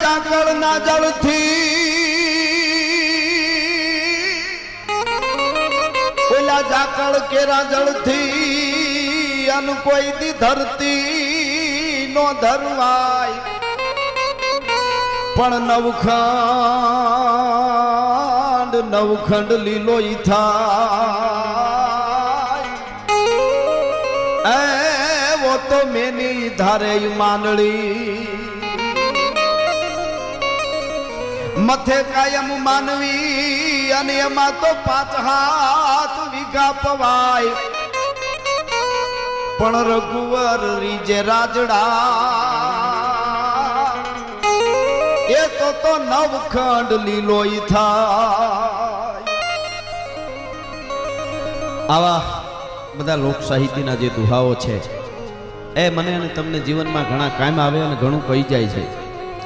જાકળના જળથી ઓલા જાકળ કેરા જળથી અન કોઈ દી ધરતી નો ધરવાય પણ નવખંડ લીલો ઈ થાય એવો તો મેની ધારે માંડળી મથે કાયમ માનવી અને એમાં તો 5 હાથ વીઘા પવાય પણ રઘુવર રીજે રાજડા એ તો નવખંડ લીલો ઈ થાય। આવા બધા લોક સાહિત્યના જે દુહાઓ છે એ મને અને તમને જીવનમાં ઘણા કામ આવે અને ઘણું કહી જાય છે।